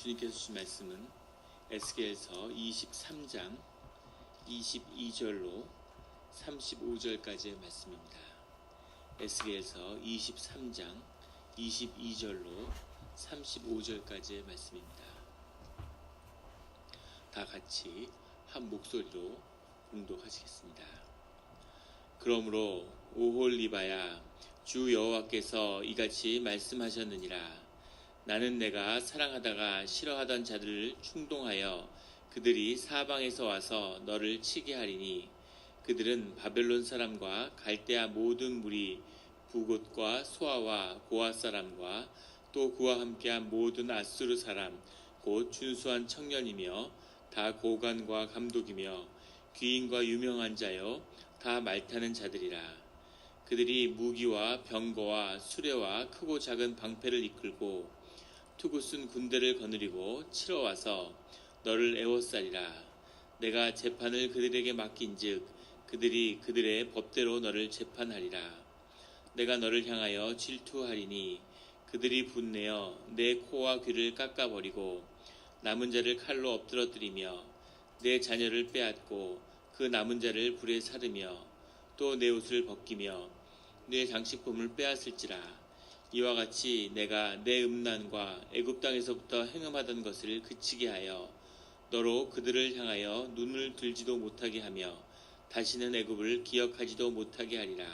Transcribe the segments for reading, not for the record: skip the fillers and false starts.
주님께서 주신 말씀은 에스겔서 23장 22절로 35절까지의 말씀입니다. 에스겔서 23장 22절로 35절까지의 말씀입니다. 다 같이 한 목소리로 봉독하시겠습니다. 그러므로 오홀리바야, 주 여호와께서 이같이 말씀하셨느니라. 나는 내가 사랑하다가 싫어하던 자들을 충동하여 그들이 사방에서 와서 너를 치게 하리니, 그들은 바벨론 사람과 갈대아 모든 무리, 부곳과 소아와 고아 사람과 또 그와 함께한 모든 아수르 사람, 곧 준수한 청년이며 다 고관과 감독이며 귀인과 유명한 자여 다 말타는 자들이라. 그들이 무기와 병거와 수레와 크고 작은 방패를 이끌고 투구 쓴 군대를 거느리고 치러 와서 너를 애워싸리라. 내가 재판을 그들에게 맡긴즉 그들이 그들의 법대로 너를 재판하리라. 내가 너를 향하여 질투하리니 그들이 분내어 내 코와 귀를 깎아버리고 남은 자를 칼로 엎드러뜨리며 내 자녀를 빼앗고 그 남은 자를 불에 사르며 또 내 옷을 벗기며 내 장식품을 빼앗을지라. 이와 같이 내가 내 음란과 애굽 땅에서부터 행음하던 것을 그치게 하여 너로 그들을 향하여 눈을 들지도 못하게 하며 다시는 애굽을 기억하지도 못하게 하리라.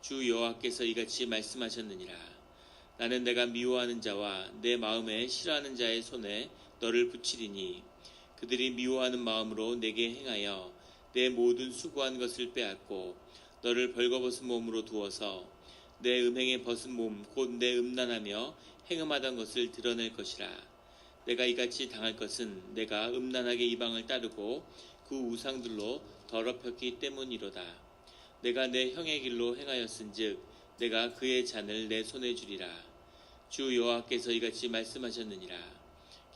주 여호와께서 이같이 말씀하셨느니라. 나는 내가 미워하는 자와 내 마음에 싫어하는 자의 손에 너를 붙이리니, 그들이 미워하는 마음으로 내게 행하여 내 모든 수고한 것을 빼앗고 너를 벌거벗은 몸으로 두어서 내 음행에 벗은 몸 곧 내 음란하며 행음하던 것을 드러낼 것이라. 내가 이같이 당할 것은 내가 음란하게 이방을 따르고 그 우상들로 더럽혔기 때문이로다. 내가 내 형의 길로 행하였은즉 내가 그의 잔을 내 손에 주리라. 주 여호와께서 이같이 말씀하셨느니라.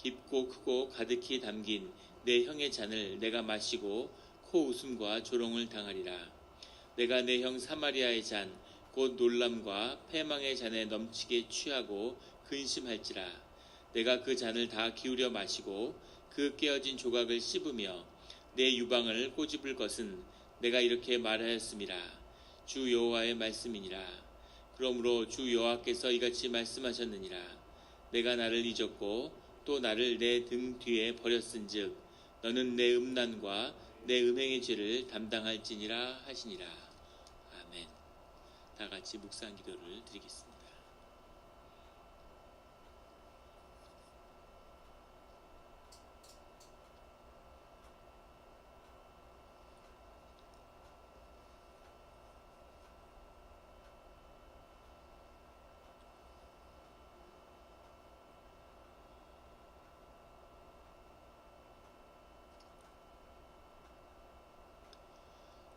깊고 크고 가득히 담긴 내 형의 잔을 내가 마시고 코 웃음과 조롱을 당하리라. 내가 내 형 사마리아의 잔 곧 놀람과 패망의 잔에 넘치게 취하고 근심할지라. 내가 그 잔을 다 기울여 마시고 그 깨어진 조각을 씹으며 내 유방을 꼬집을 것은 내가 이렇게 말하였음이라. 주 여호와의 말씀이니라. 그러므로 주 여호와께서 이같이 말씀하셨느니라. 내가 나를 잊었고 또 나를 내 등 뒤에 버렸은즉 너는 내 음란과 내 음행의 죄를 담당할지니라 하시니라. 아멘. 다 같이 묵상 기도를 드리겠습니다.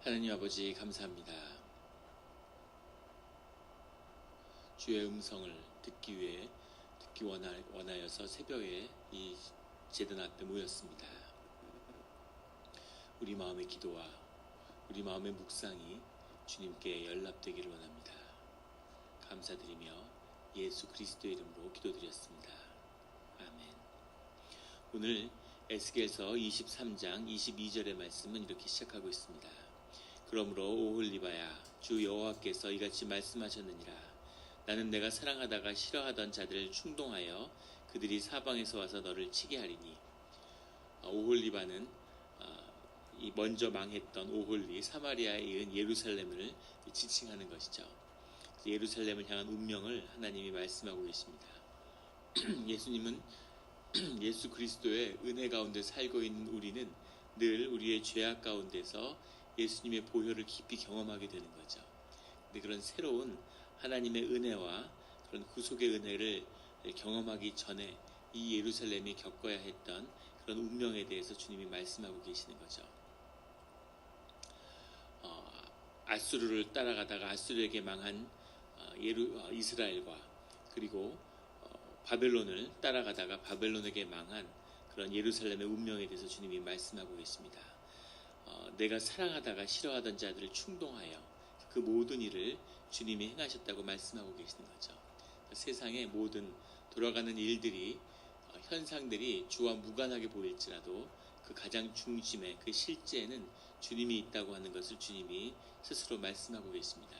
하나님 아버지, 감사합니다. 주의 음성을 듣기 원하여서 새벽에 이 제단 앞에 모였습니다. 우리 마음의 기도와 우리 마음의 묵상이 주님께 연락되기를 원합니다. 감사드리며 예수 그리스도의 이름으로 기도드렸습니다. 아멘. 오늘 에스겔서 23장 22절의 말씀은 이렇게 시작하고 있습니다. 그러므로 오홀리바야, 주 여호와께서 이같이 말씀하셨느니라. 나는 내가 사랑하다가 싫어하던 자들을 충동하여 그들이 사방에서 와서 너를 치게 하리니. 오홀리바는 이 먼저 망했던 오홀리 사마리아에 이은 예루살렘을 지칭하는 것이죠. 예루살렘을 향한 운명을 하나님이 말씀하고 계십니다. 예수님은 예수 그리스도의 은혜 가운데 살고 있는 우리는 늘 우리의 죄악 가운데서 예수님의 보혈을 깊이 경험하게 되는 거죠. 근데 그런 새로운 하나님의 은혜와 그런 구속의 은혜를 경험하기 전에 이 예루살렘이 겪어야 했던 그런 운명에 대해서 주님이 말씀하고 계시는 거죠. 아수르를 따라가다가 아수르에게 망한 이스라엘과 그리고 바벨론을 따라가다가 바벨론에게 망한 그런 예루살렘의 운명에 대해서 주님이 말씀하고 계십니다. 내가 사랑하다가 싫어하던 자들을 충동하여 그 모든 일을 주님이 행하셨다고 말씀하고 계시는 거죠. 세상의 모든 돌아가는 일들이 현상들이 주와 무관하게 보일지라도 그 가장 중심에 그 실제에는 주님이 있다고 하는 것을 주님이 스스로 말씀하고 계십니다.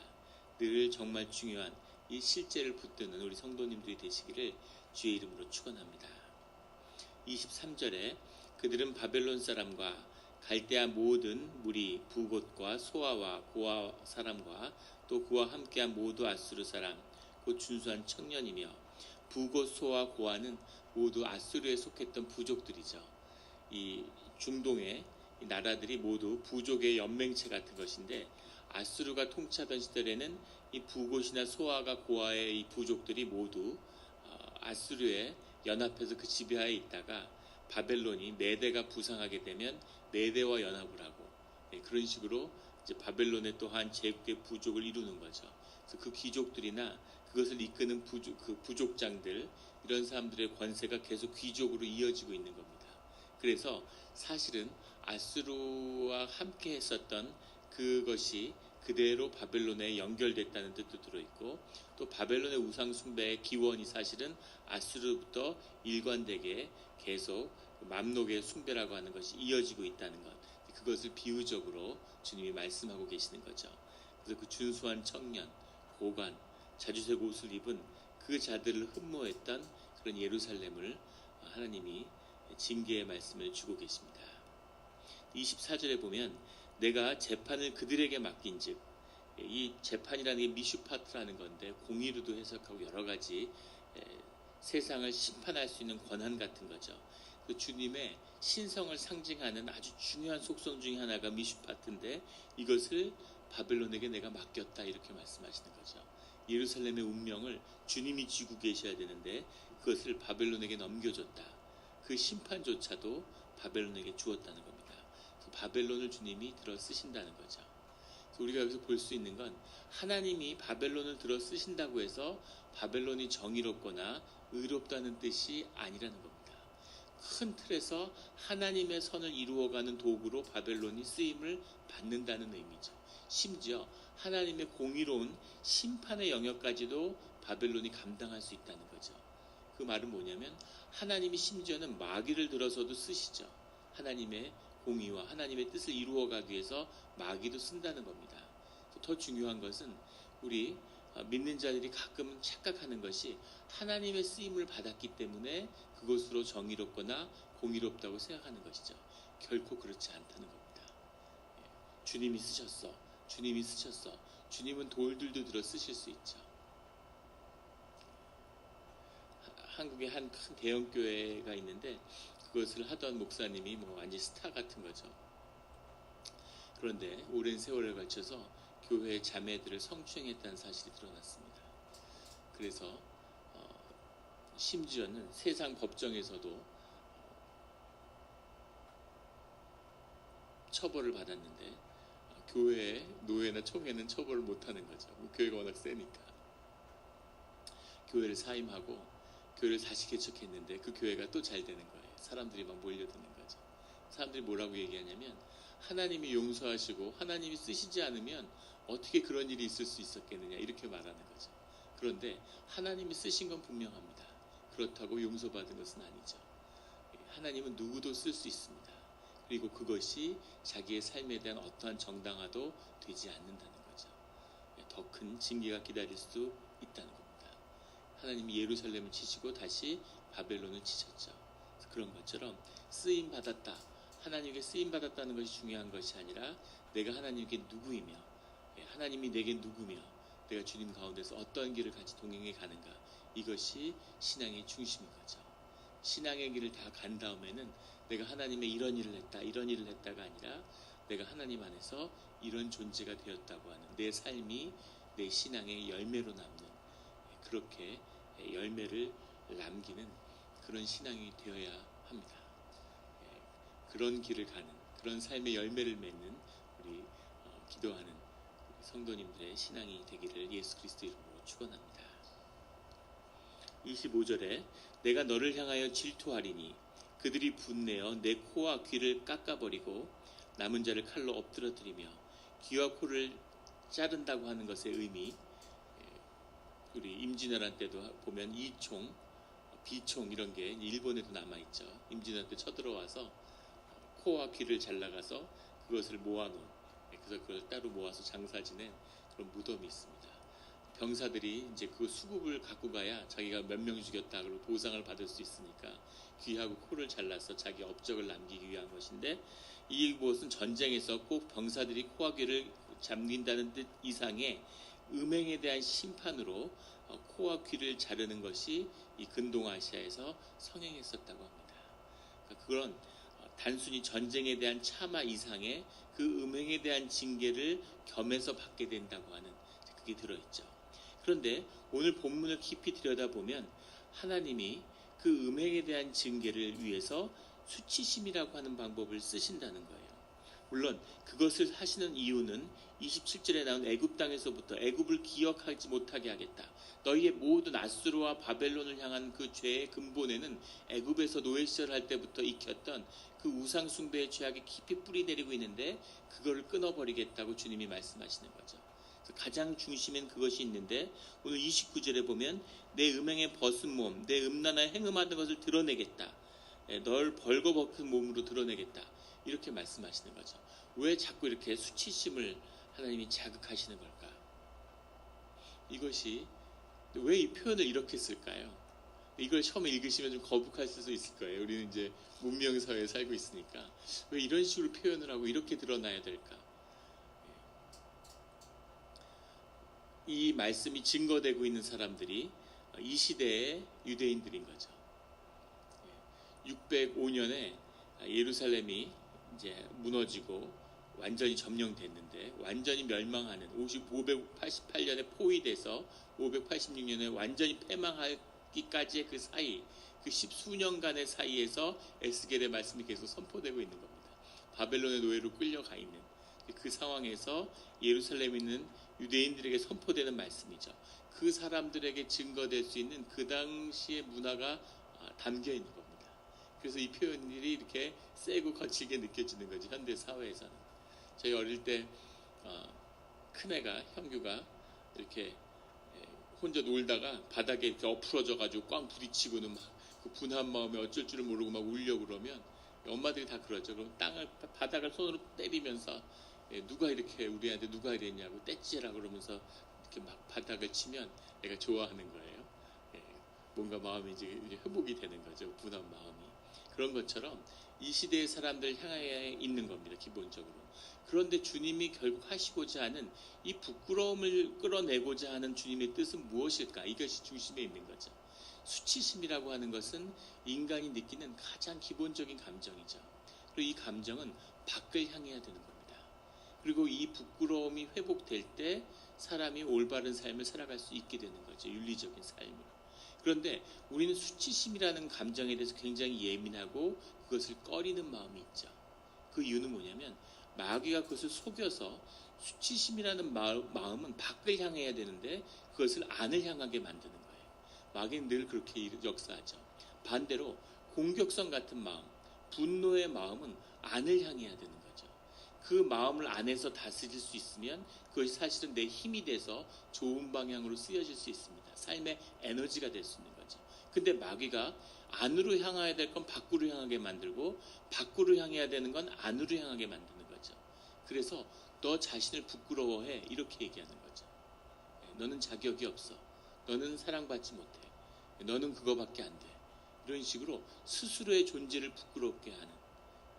늘 정말 중요한 이 실제를 붙드는 우리 성도님들이 되시기를 주의 이름으로 축원합니다. 23절에 그들은 바벨론 사람과 갈대아 모든 무리 부곳과 소아와 고아 사람과 또 그와 함께한 모두 아수르 사람 곧 준수한 청년이며 부곳 소아 고아는 모두 아수르에 속했던 부족들이죠. 이 중동의 이 나라들이 모두 부족의 연맹체 같은 것인데 아수르가 통치하던 시절에는 이 부곳이나 소아가 고아의 이 부족들이 모두 아수르에 연합해서 그 지배하에 있다가 바벨론이 메대가 부상하게 되면 메대와 연합을 하고 그런 식으로 이제 바벨론의 또한 제국의 부족을 이루는 거죠. 그래서 그 귀족들이나 그것을 이끄는 그 부족장들 이런 사람들의 권세가 계속 귀족으로 이어지고 있는 겁니다. 그래서 사실은 아수르와 함께 했었던 그것이 그대로 바벨론에 연결됐다는 뜻도 들어있고 또 바벨론의 우상 숭배의 기원이 사실은 아수르부터 일관되게 계속 맘록의 숭배라고 하는 것이 이어지고 있다는 것, 그것을 비유적으로 주님이 말씀하고 계시는 거죠. 그래서 그 준수한 청년, 고관, 자주색 옷을 입은 그 자들을 흠모했던 그런 예루살렘을 하나님이 징계의 말씀을 주고 계십니다. 24절에 보면 내가 재판을 그들에게 맡긴즉, 이 재판이라는 게 미슈파트라는 건데 공의로도 해석하고 여러 가지 세상을 심판할 수 있는 권한 같은 거죠. 그 주님의 신성을 상징하는 아주 중요한 속성 중에 하나가 미슈파트인데 이것을 바벨론에게 내가 맡겼다 이렇게 말씀하시는 거죠. 예루살렘의 운명을 주님이 쥐고 계셔야 되는데 그것을 바벨론에게 넘겨줬다. 그 심판조차도 바벨론에게 주었다는 겁니다. 바벨론을 주님이 들어 쓰신다는 거죠. 우리가 여기서 볼 수 있는 건 하나님이 바벨론을 들어 쓰신다고 해서 바벨론이 정의롭거나 의롭다는 뜻이 아니라는 겁니다. 큰 틀에서 하나님의 선을 이루어가는 도구로 바벨론이 쓰임을 받는다는 의미죠. 심지어 하나님의 공의로운 심판의 영역까지도 바벨론이 감당할 수 있다는 거죠. 그 말은 뭐냐면 하나님이 심지어는 마귀를 들어서도 쓰시죠. 하나님의 공의와 하나님의 뜻을 이루어가기 위해서 마귀도 쓴다는 겁니다. 더 중요한 것은 우리 믿는 자들이 가끔 착각하는 것이 하나님의 쓰임을 받았기 때문에 그것으로 정의롭거나 공의롭다고 생각하는 것이죠. 결코 그렇지 않다는 겁니다. 주님이 쓰셨어. 주님이 쓰셨어. 주님은 돌들도 들어 쓰실 수 있죠. 한국에 한 큰 대형 교회가 있는데 그것을 하던 목사님이 뭐 완전 스타 같은 거죠. 그런데 오랜 세월을 거쳐서 교회의 자매들을 성추행했다는 사실이 드러났습니다. 그래서 심지어는 세상 법정에서도 처벌을 받았는데 교회 노예나 총회는 처벌을 못하는 거죠. 교회가 워낙 세니까. 교회를 사임하고 교회를 다시 개척했는데 그 교회가 또 잘 되는 거예요. 사람들이 막 몰려드는 거죠. 사람들이 뭐라고 얘기하냐면 하나님이 용서하시고 하나님이 쓰시지 않으면 어떻게 그런 일이 있을 수 있었겠느냐 이렇게 말하는 거죠. 그런데 하나님이 쓰신 건 분명합니다. 그렇다고 용서받은 것은 아니죠. 하나님은 누구도 쓸 수 있습니다. 그리고 그것이 자기의 삶에 대한 어떠한 정당화도 되지 않는다는 거죠. 더 큰 징계가 기다릴 수도 있다는 겁니다. 하나님이 예루살렘을 치시고 다시 바벨론을 치셨죠. 그런 것처럼 쓰임받았다. 하나님께 쓰임받았다는 것이 중요한 것이 아니라 내가 하나님께 누구이며 하나님이 내게 누구며 내가 주님 가운데서 어떠한 길을 같이 동행해 가는가 이것이 신앙의 중심인 거죠. 신앙의 길을 다 간 다음에는 내가 하나님의 이런 일을 했다 이런 일을 했다가 아니라 내가 하나님 안에서 이런 존재가 되었다고 하는 내 삶이 내 신앙의 열매로 남는 그렇게 열매를 남기는 그런 신앙이 되어야 합니다. 그런 길을 가는 그런 삶의 열매를 맺는 우리 기도하는 성도님들의 신앙이 되기를 예수 그리스도 이름으로 축원합니다. 25절에 내가 너를 향하여 질투하리니 그들이 분내어 내 코와 귀를 깎아버리고 남은 자를 칼로 엎드러뜨리며 귀와 코를 자른다고 하는 것의 의미 우리 임진왜란 때도 보면 이총 비총 이런 게 일본에도 남아있죠. 임진왜란 때 쳐들어와서 코와 귀를 잘라가서 그것을 모아놓은, 그래서 그걸 따로 모아서 장사 지낸 그런 무덤이 있습니다. 병사들이 이제 그 수급을 갖고 가야 자기가 몇 명 죽였다 그러고 보상을 받을 수 있으니까 귀하고 코를 잘라서 자기 업적을 남기기 위한 것인데, 이것은 전쟁에서 꼭 병사들이 코와 귀를 잡는다는 뜻 이상의 음행에 대한 심판으로 코와 귀를 자르는 것이 이 근동아시아에서 성행했었다고 합니다. 그러니까 그런 단순히 전쟁에 대한 참화 이상의 그 음행에 대한 징계를 겸해서 받게 된다고 하는 그게 들어있죠. 그런데 오늘 본문을 깊이 들여다보면 하나님이 그 음행에 대한 징계를 위해서 수치심이라고 하는 방법을 쓰신다는 거예요. 물론 그것을 하시는 이유는 27절에 나온 애굽 땅에서부터 애굽을 기억하지 못하게 하겠다. 너희의 모든 아수르와 바벨론을 향한 그 죄의 근본에는 애굽에서 노예 시절할 때부터 익혔던 그 우상 숭배의 죄악이 깊이 뿌리 내리고 있는데 그거를 끊어버리겠다고 주님이 말씀하시는 거죠. 가장 중심엔 그것이 있는데 오늘 29절에 보면 내 음행에 벗은 몸, 내 음란하에 행음하는 것을 드러내겠다. 널 벌거벗은 몸으로 드러내겠다. 이렇게 말씀하시는 거죠. 왜 자꾸 이렇게 수치심을 하나님이 자극하시는 걸까? 이것이 왜 이 표현을 이렇게 쓸까요? 이걸 처음에 읽으시면 좀 거북할 수도 있을 거예요. 우리는 이제 문명사회에 살고 있으니까 왜 이런 식으로 표현을 하고 이렇게 드러나야 될까? 이 말씀이 증거되고 있는 사람들이 이 시대의 유대인들인 거죠. 605년에 예루살렘이 이제 무너지고 완전히 점령됐는데 완전히 멸망하는 588년에 포위돼서 586년에 완전히 패망하기까지의 그 사이, 그 십수년간의 사이에서 에스겔의 말씀이 계속 선포되고 있는 겁니다. 바벨론의 노예로 끌려가 있는 그 상황에서 예루살렘에 있는 유대인들에게 선포되는 말씀이죠. 그 사람들에게 증거될 수 있는 그 당시의 문화가 담겨 있는 겁니다. 그래서 이 표현들이 이렇게 세고 거칠게 느껴지는 거죠. 현대 사회에서는. 저희 어릴 때 큰애가, 형규가 이렇게 혼자 놀다가 바닥에 이렇게 엎으러져가지고 꽝 부딪히고는 막 그 분한 마음에 어쩔 줄을 모르고 막 울려고 그러면 엄마들이 다 그러죠. 그럼 바닥을 손으로 때리면서 누가 이렇게 우리한테 누가 이랬냐고 떼찌라 그러면서 이렇게 막 바닥을 치면 애가 좋아하는 거예요. 뭔가 마음이 이제 회복이 되는 거죠. 분한 마음이. 그런 것처럼 이 시대의 사람들 향해 있는 겁니다. 기본적으로. 그런데 주님이 결국 하시고자 하는 이 부끄러움을 끌어내고자 하는 주님의 뜻은 무엇일까? 이것이 중심에 있는 거죠. 수치심이라고 하는 것은 인간이 느끼는 가장 기본적인 감정이죠. 그리고 이 감정은 밖을 향해야 되는 겁니다. 그리고 이 부끄러움이 회복될 때 사람이 올바른 삶을 살아갈 수 있게 되는 거죠. 윤리적인 삶을. 그런데 우리는 수치심이라는 감정에 대해서 굉장히 예민하고 그것을 꺼리는 마음이 있죠. 그 이유는 뭐냐면 마귀가 그것을 속여서 수치심이라는 마음은 밖을 향해야 되는데 그것을 안을 향하게 만드는 거예요. 마귀는 늘 그렇게 역사하죠. 반대로 공격성 같은 마음, 분노의 마음은 안을 향해야 되는 거죠. 그 마음을 안에서 다스릴 수 있으면 그것이 사실은 내 힘이 돼서 좋은 방향으로 쓰여질 수 있습니다. 삶의 에너지가 될 수 있는 거죠. 근데 마귀가 안으로 향해야 될 건 밖으로 향하게 만들고 밖으로 향해야 되는 건 안으로 향하게 만드는 거죠. 그래서 너 자신을 부끄러워해 이렇게 얘기하는 거죠. 너는 자격이 없어. 너는 사랑받지 못해. 너는 그거밖에 안 돼. 이런 식으로 스스로의 존재를 부끄럽게 하는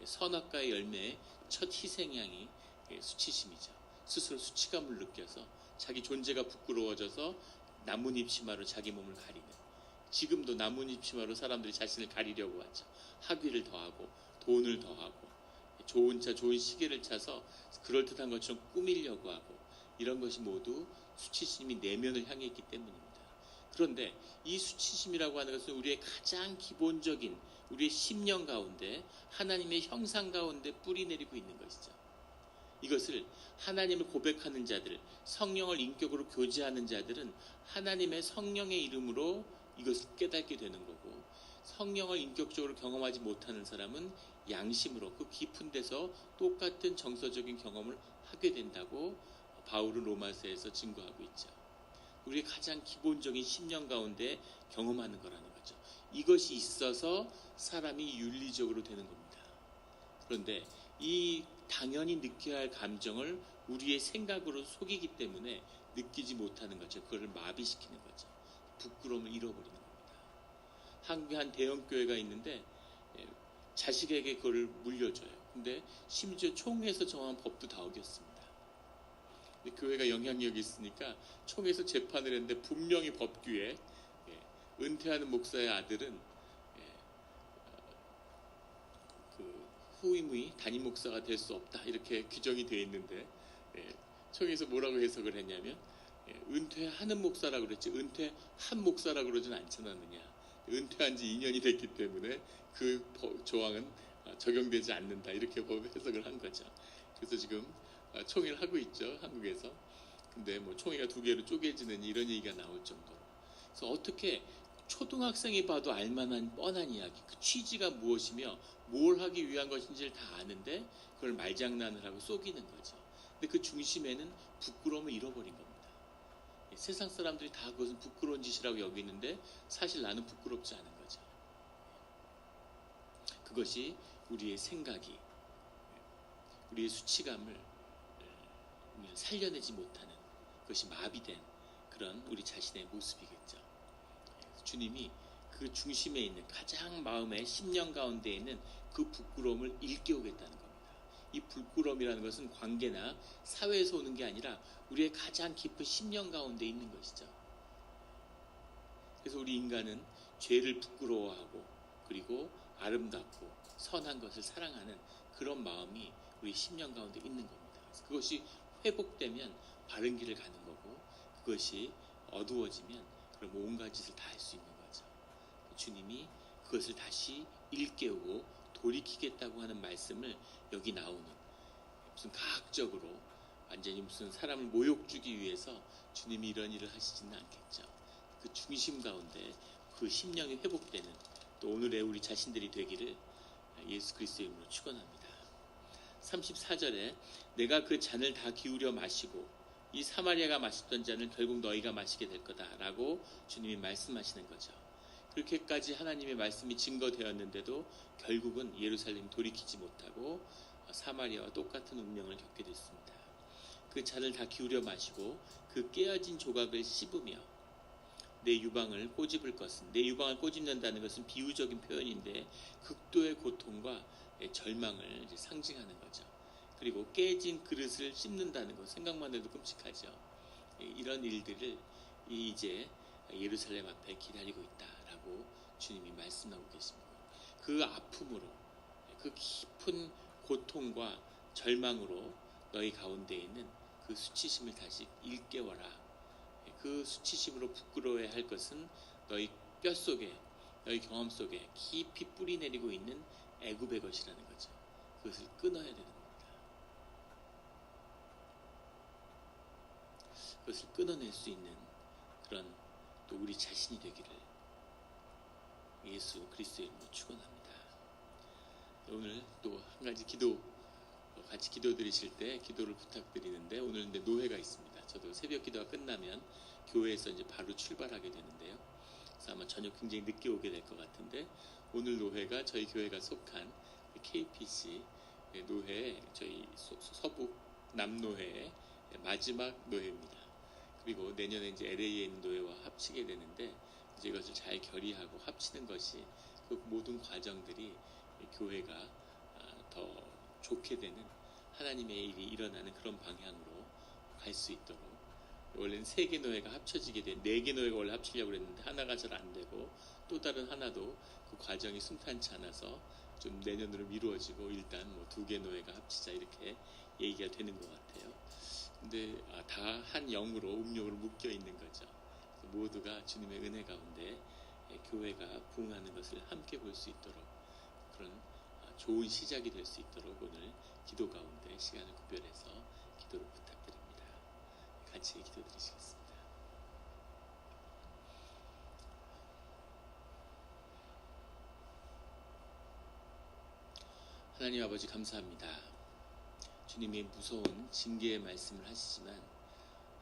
선악과의 열매의 첫 희생양이 수치심이죠. 스스로 수치감을 느껴서 자기 존재가 부끄러워져서 나뭇잎 치마로 자기 몸을 가리는, 지금도 나뭇잎 치마로 사람들이 자신을 가리려고 하죠. 학위를 더하고 돈을 더하고 좋은 차 좋은 시계를 차서 그럴듯한 것처럼 꾸미려고 하고, 이런 것이 모두 수치심이 내면을 향해 있기 때문입니다. 그런데 이 수치심이라고 하는 것은 우리의 가장 기본적인 우리의 심령 가운데 하나님의 형상 가운데 뿌리 내리고 있는 것이죠. 이것을 하나님을 고백하는 자들, 성령을 인격으로 교제하는 자들은 하나님의 성령의 이름으로 이것을 깨닫게 되는 거고, 성령을 인격적으로 경험하지 못하는 사람은 양심으로 그 깊은 데서 똑같은 정서적인 경험을 하게 된다고 바울은 로마서에서 증거하고 있죠. 우리의 가장 기본적인 심령 가운데 경험하는 거라는 거죠. 이것이 있어서 사람이 윤리적으로 되는 겁니다. 그런데 이 당연히 느껴야 할 감정을 우리의 생각으로 속이기 때문에 느끼지 못하는 거죠. 그걸 마비시키는 거죠. 부끄러움을 잃어버리는 겁니다. 한국에 한 대형 교회가 있는데 자식에게 그걸 물려줘요. 근데 심지어 총회에서 정한 법도 다 어겼습니다. 교회가 영향력이 있으니까 총회에서 재판을 했는데 분명히 법규에 은퇴하는 목사의 아들은 그 후임의 담임 목사가 될 수 없다 이렇게 규정이 되어 있는데 총회에서 뭐라고 해석을 했냐면 은퇴하는 목사라고 그랬지 은퇴한 목사라고 그러진 않지 않느냐. 은퇴한 지 2년이 됐기 때문에 그 조항은 적용되지 않는다 이렇게 법 해석을 한 거죠. 그래서 지금 총회를 하고 있죠, 한국에서. 근데 뭐 총회가 2개로 쪼개지는 이런 얘기가 나올 정도로. 그래서 어떻게 초등학생이 봐도 알만한 뻔한 이야기, 그 취지가 무엇이며 뭘 하기 위한 것인지를 다 아는데 그걸 말장난을 하고 속이는 거죠. 근데 그 중심에는 부끄러움을 잃어버린 겁니다. 세상 사람들이 다 그것은 부끄러운 짓이라고 여기는데 사실 나는 부끄럽지 않은 거죠. 그것이 우리의 생각이, 우리의 수치감을 살려내지 못하는 그것이 마비된 그런 우리 자신의 모습이겠죠. 주님이 그 중심에 있는 가장 마음의 심령 가운데 있는 그 부끄러움을 일깨우겠다는 겁니다. 이 부끄러움이라는 것은 관계나 사회에서 오는 게 아니라 우리의 가장 깊은 심령 가운데 있는 것이죠. 그래서 우리 인간은 죄를 부끄러워하고 그리고 아름답고 선한 것을 사랑하는 그런 마음이 우리 심령 가운데 있는 겁니다. 그것이 회복되면 바른 길을 가는 거고 그것이 어두워지면 그럼 온갖 짓을 다 할 수 있는 거죠. 주님이 그것을 다시 일깨우고 돌이키겠다고 하는 말씀을 여기 나오는 무슨 과학적으로 완전히 무슨 사람을 모욕 주기 위해서 주님이 이런 일을 하시지는 않겠죠. 그 중심 가운데 그 심령이 회복되는 또 오늘의 우리 자신들이 되기를 예수 그리스도의 이름으로 축원합니다. 34절에 내가 그 잔을 다 기울여 마시고 이 사마리아가 마셨던 잔을 결국 너희가 마시게 될 거다라고 주님이 말씀하시는 거죠. 그렇게까지 하나님의 말씀이 증거되었는데도 결국은 예루살렘이 돌이키지 못하고 사마리아와 똑같은 운명을 겪게 됐습니다. 그 잔을 다 기울여 마시고 그 깨어진 조각을 씹으며 내 유방을 꼬집을 것은, 내 유방을 꼬집는다는 것은 비유적인 표현인데 극도의 고통과 절망을 이제 상징하는 거죠. 그리고 깨진 그릇을 씹는다는 것, 생각만 해도 끔찍하죠. 이런 일들을 이제 예루살렘 앞에 기다리고 있다라고 주님이 말씀하고 계십니다. 그 아픔으로, 그 깊은 고통과 절망으로 너희 가운데 있는 그 수치심을 다시 일깨워라. 그 수치심으로 부끄러워야 할 것은 너희 뼛속에, 너희 경험 속에 깊이 뿌리 내리고 있는 애굽의 것이라는 거죠. 그것을 끊어야 되는 겁니다. 그것을 끊어낼 수 있는 그런 또 우리 자신이 되기를 예수 그리스도의 이름으로 축원합니다. 오늘 또 한 가지 같이 기도 드리실 때 기도를 부탁드리는데 오늘 이제 노회가 있습니다. 저도 새벽 기도가 끝나면 교회에서 이제 바로 출발하게 되는데요. 그래서 아마 저녁 굉장히 늦게 오게 될 것 같은데 오늘 노회가 저희 교회가 속한 KPC 노회 저희 서북 남노회의 마지막 노회입니다. 그리고 내년에 이제 LA에 있는 노회와 합치게 되는데 이제 이것을 잘 결의하고 합치는 것이 그 모든 과정들이 교회가 더 좋게 되는 하나님의 일이 일어나는 그런 방향으로 갈 수 있도록 원래는 3개 노회가 합쳐지게 된 4개 노회가 원래 합치려고 했는데 하나가 잘 안 되고 또 다른 하나도 그 과정이 순탄치 않아서 좀 내년으로 미루어지고 일단 뭐 2개 노회가 합치자 이렇게 얘기가 되는 것 같아요. 근데 다 한 영으로 음력으로 묶여 있는 거죠. 모두가 주님의 은혜 가운데 교회가 부흥하는 것을 함께 볼 수 있도록 그런 좋은 시작이 될 수 있도록 오늘 기도 가운데 시간을 구별해서 기도를 부탁드립니다. 같이 기도 드리시겠습니다. 하나님 아버지 감사합니다. 주님이 무서운 징계의 말씀을 하시지만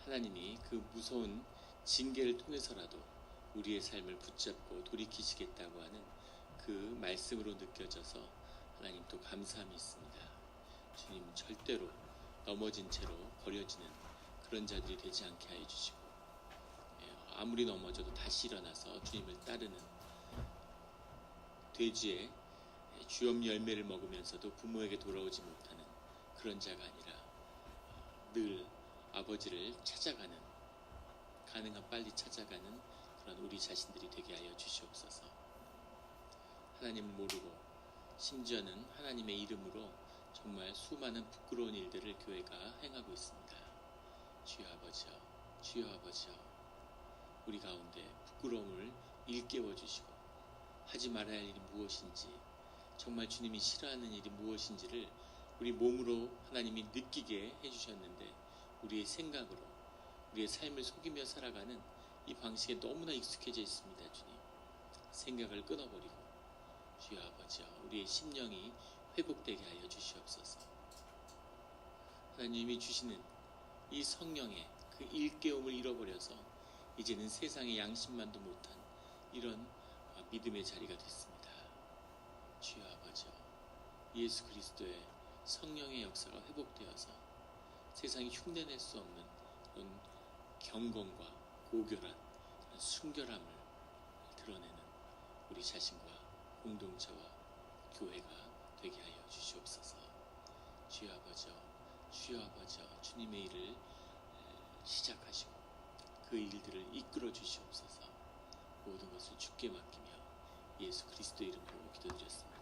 하나님이 그 무서운 징계를 통해서라도 우리의 삶을 붙잡고 돌이키시겠다고 하는 그 말씀으로 느껴져서 하나님 또 감사함이 있습니다. 주님 절대로 넘어진 채로 버려지는 그런 자들이 되지 않게 하여 주시고, 아무리 넘어져도 다시 일어나서 주님을 따르는 돼지의 주염 열매를 먹으면서도 부모에게 돌아오지 못하는 그런 자가 아니라 늘 아버지를 찾아가는, 가능한 빨리 찾아가는 그런 우리 자신들이 되게 하여 주시옵소서. 하나님을 모르고 심지어는 하나님의 이름으로 정말 수많은 부끄러운 일들을 교회가 행하고 있습니다. 주여 아버지여, 주여 아버지여, 우리 가운데 부끄러움을 일깨워 주시고 하지 말아야 할 일이 무엇인지, 정말 주님이 싫어하는 일이 무엇인지를 우리 몸으로 하나님이 느끼게 해주셨는데, 우리의 생각으로 우리의 삶을 속이며 살아가는 이 방식에 너무나 익숙해져 있습니다. 주님, 생각을 끊어버리고 주여 아버지여, 우리의 심령이 회복되게 하여 주시옵소서. 하나님이 주시는 이 성령의 그 일깨움을 잃어버려서 이제는 세상의 양심만도 못한 이런 믿음의 자리가 됐습니다. 주여 아버지여, 예수 그리스도의 성령의 역사가 회복되어서 세상이 흉내낼 수 없는 그런 경건과 고결한 순결함을 드러내는 우리 자신과 공동체와 교회가 되게 하여 주시옵소서. 주여 아버지여, 주여 아버지여, 주님의 일을 시작하시고 그 일들을 이끌어 주시옵소서. 모든 것을 주께 맡기며 예수 그리스도 이름으로 기도드렸습니다.